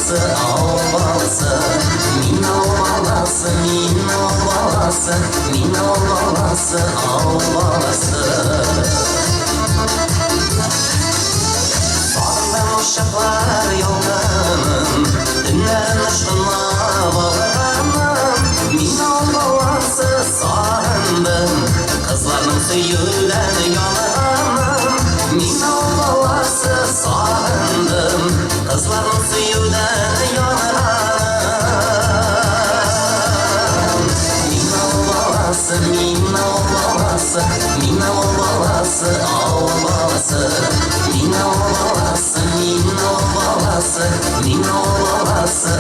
balası, av balası. Minna balası, minna balası, minna balası, av balası. Sardım uşaklar yollarının, dünlerin aşkına bağlanım. Minna balası sarındım, kızlarının suyuyla yanarım. Minna balası sarındım, kızlarının suyuyla yanarım. Minna balası, minna balası, minna balası, av balası. Minna balası, minna balası, minna balası,